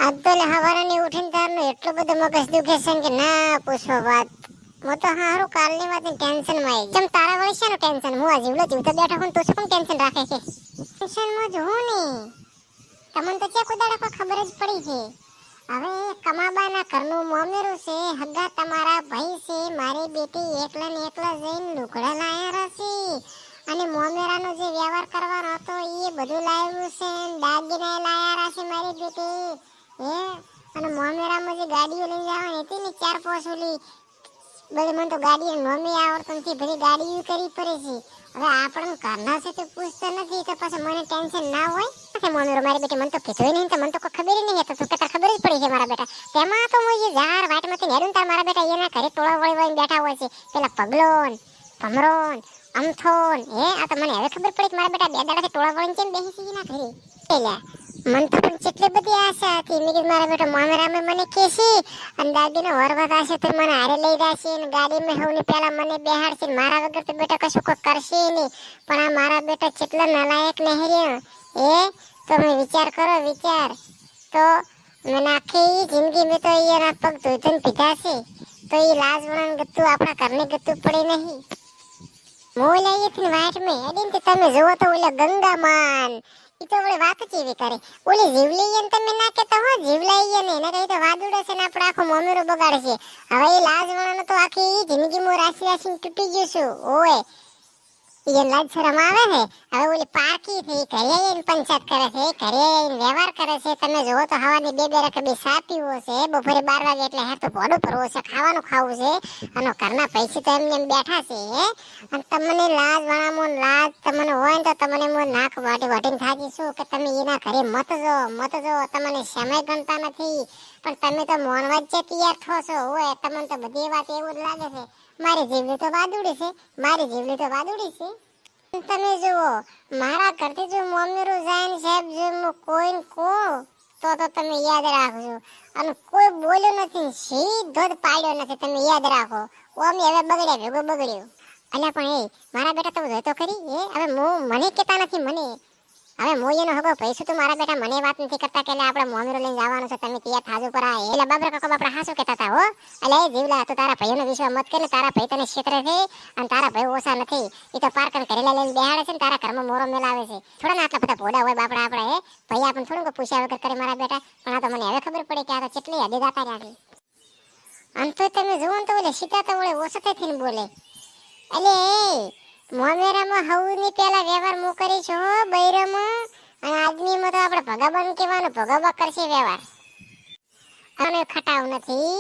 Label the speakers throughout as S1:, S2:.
S1: આજ તો હવારની ઉઠીને તારનો એટલો બધો મગજ દુખે છે કે ના પૂછો વાત. હું તો હારું કાલની વાતની ટેન્શન માં આવી. જેમ તારા વળી છે ને ટેન્શન હું આ જીવલો જીવતો બેઠો હું તો શું ટેન્શન રાખે છે. ટેન્શન માં જો ને તમને તો ચેક ઉદાડા પર ખબર જ પડી છે. હવે કમાબાના ઘરનું મોમેરું છે, હગા તમારા ભાઈ છે, મારી બેટી એકલા ને એકલા જઈને લુગડા લાયા રહેશે અને મોમેરાનો જે વ્યવહાર કરવાનો હતો એ બધું લાવ્યું છે, દાગીના લાયા રહેશે મારી બેટી. અને મોમેરામાં જે ગાડીઓ લઈ જવાની હતી ને 4-5 ઓલી બળે મને તો ગાડીઓ નોમી આવડતું નથી, બધી ગાડીઓ કરી પડે છે. હવે આપણને ઘરના છે તો પૂછતો નથી તો પછી મને ટેન્શન ના હોય કે મોમેરો મારી બેટી મને તો કીધું નહીં તો મને તો કોઈ ખબર નહીં હતો તો કે ખબર જ પડી છે મારા બેટા. તેમાં તો હું એ ઝાર વાટમાંથી નેડું તાર મારા બેટા એના ઘરે ટોળા વળી બેઠા હોય છે, પેલા પગલોન ભમરોન અમથોન. આ તો મને હવે ખબર પડી કે મારા બેટા બે દાડાથી ટોળા વળીને કેમ બેસી છે એના ઘરે. પેલા મને તો પણ કેટલી બધી આશા હતી. મેં કીધું મારા બેટા મોમેરામે મને કહેશે અને દાદીનો વરવાદ હશે તો મને હારે લઈ જશે ને ગાડીમાં સૌની પહેલા મને બેહાડશે મારા વગર તો બેટા કશું કોઈ કરશે નહીં. પણ આ મારા બેટા કેટલા નાલાયક નહીં રહ્યો. તમે વિચાર કરો વિચાર. તો મને આખી જિંદગી મેં તો એના પગ ધોઈને પીધા છે તો એ લાજ વળાને ગતું આપણા ઘરને ગતું પડે નહીં. મોલ આવી હતી વાટ મેં અડીને તમે જોવો તો ઓલા ગંગામાન ઈ તો ઓલી વાત જ એવી કરે. ઓલી જીવલી ને તમે ના કેતા હો જીવલાઈ ને એના કઈ તો વાદુડે છે ને આપણે આખો મોમેરો બગાડે છે. હવે એ લાજ વળાને તો આખી જિંદગી માં રાશી રાશી તૂટી ગયું છું. ઓય એ લાજ શરમ આવે છે. હવે ઓલી પારકી થઈ ઘરે આવીને પંચાયત કરે છે, ઘરે આવીને વ્યવહાર કરે છે. તમે જોવો તો હવાની બે રકબી સા પીવો છે, બપોરે 12 વાગે એટલે હાથ તો ભોડું ભરવો છે, ખાવાનું ખાવું છે અને ઘરના પૈસે તો એમને એમ બેઠા છે. અને તમને લાજ વણામો લાજ તમને હોય ને તો તમને મો નાક વાટીને થાજી શું કે તમે એના ઘરે મત જો તમને સમય ગણતા નથી પણ તમે તો મોનવા જ તૈયાર થો છો. હોય તમને તો બધી વાત એવું જ લાગે છે મારી જીવલી તો વાદુડી છે, મારી જીવલી તો વાદુડી છે. તમે જુઓ મારા ઘરથી જો મોમેરું જાય ને સાહેબ જો કોઈને કો તો તમે યાદ રાખજો અને કોઈ બોલ્યું નથી સીધો જ પાડ્યો નથી. તમે યાદ રાખો ઓમ હવે બગડ્યા ભેગો બગડ્યો. અલ્યા પણ મારા બેટા તો જોઈ તો ખરી. હવે મને કેતા નથી મને હવે મોયનો હગો પૈસો તો મારા બેટા મને વાત નથી કરતા કે આપણે મોમેરો લઈને જવાનું છે તમે તૈયાર થાજો પર આ એલા બાબરા કાકા બાપડા હાસો કહેતા હતા હો. અલે જીવલા તો તારા ભાઈઓનો વિશ્વાસ મત કરે તારા ભાઈ તને ક્ષેત્ર છે અને તારા ભાઈ ઓછા નથી. એ તો પારકન કરેલા લઈને બેહાડે છે ને તારા ઘરમાં મોરો મેલાવે છે. થોડા ના આટલા બધા ભોડા હોય બાપડા આપણે ભાઈ આપણને થોડું પૂછ્યા વગર કરે મારા બેટા. પણ આ તો મને હવે ખબર પડી કે આ તો કેટલી હદે દાતા રાખી. આમ તો તમે જુઓ ને તો ઓલે સીતા તો ઓલે ઓછો થઈને બોલે. અલે મોમેરામાં હવની પેલા વ્યવહાર મો કરી છો બૈરામાં અને આદમીમાં તો આપણે ભગાબાન કહેવાનું ભગાબા કરશે વ્યવહાર. અને ખટાવ નથી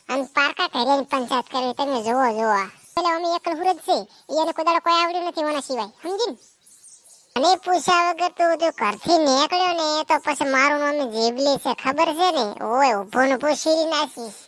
S1: અને પારકા ઘરે પંચાયત કરી તમે જોવા એટલે અમે એકલ હુરજ છે એને કોદાળો કોઈ આવડ્યું નથી ઓના સિવાય સમજીને. અને પૂછ્યા વગર તું જો ઘરથી નીકળ્યો ને તો પછી મારું નામ જીવલી છે ખબર છે ને. ઓય ઉભો ને ઉભો શીરી નાખીશ.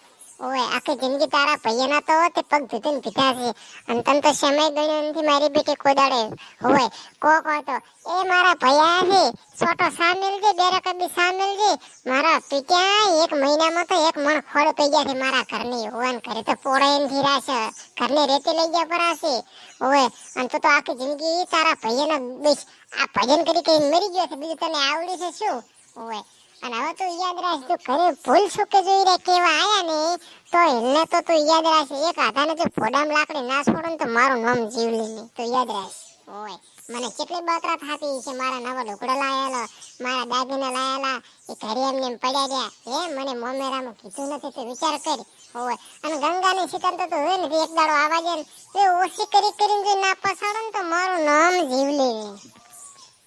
S1: ઓય આખી જિંદગી તારા ભૈયાના તો તે પગ ધૂતીને પીધા છે અને તને તો સમય ગણ્યો નથી મારી બેટી કોદાડે. હોય કોક હતો એ મારા ભૈયા છે છોટો સામેલ છે બે રકબી સામેલ છે મારા પીટ્યા 1 મહિનામાં તો 1 મણ ખોળ પઈ ગયા છે મારા ઘરની. હોય ઘરે તો પોળાઈને ધીરાશે ઘરને રેતી લઈ ગયા પરાશે. હોય અને તો આખી જિંદગી તારા ભૈયાના બેસ આ ભજન કરી મરી ગયો છે બીજું તને આવડ્યું છે શું. હોય અને હવે તું યાદ રાખ તું ઘરે ભૂલ શું કે જોઈ રે કેવા આયા ને તો એને તો તું યાદ રાખ એક આધાને જો ફોડામ લાકડી ના છોડો ને તો મારું નામ જીવલી નહીં તો યાદ રાખ. હોય મને કેટલી બાતરા થાતી છે મારા નવા લુગડા લાયેલા મારા દાગીના લાયેલા એ ઘરે એમને પડ્યા રહ્યા. મને મોમેરામાં કીધું નથી તો વિચાર કરી. હોય અને ગંગાની શિકાર તો હોય ને એક દાડો આવા જાય ને એ ઓછી કરીને જો ના પસાડો ને તો મારું નામ જીવલી નહીં.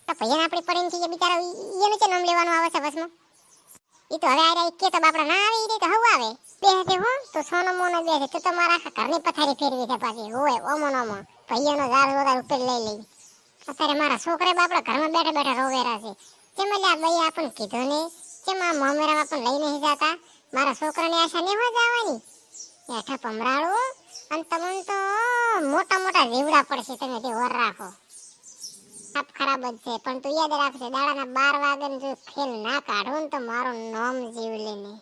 S1: તો ભૈયા આપણી પડીને થી બિચારા એનું છે નામ લેવાનું આવે છે બસમાં. ઈ તો હવે આ કે તો બાપડા ના આવે ઈ તો હવ આવે બેહતે હો તો સોનો મોનો બેહતે તો તમારા આખા ઘરની પથારી ફેરવી છે પાછી. હોય ઓમો નોમો ભૈયાનો ઝાડ વગર ઉપર લઈ અત્યારે મારા છોકરા બાપડા ઘરમાં બેઠા રોવેરા છે. કેમ લ્યા ભાઈ આપણને કીધું ને કેમ આ મોમેરા આપણને લઈ નહીં જતા મારા છોકરાની આશા ને હોય જવાની એઠા પમરાળો અને તમને તો મોટા જીવડા પડશે તમે તે વર રાખો. સાપ ખરાબ જ છે પણ તું યાદ રાખજે દાડાના 12 વાગે જો ખેલ ના કાઢો ને તો મારું નામ જીવલી નહીં.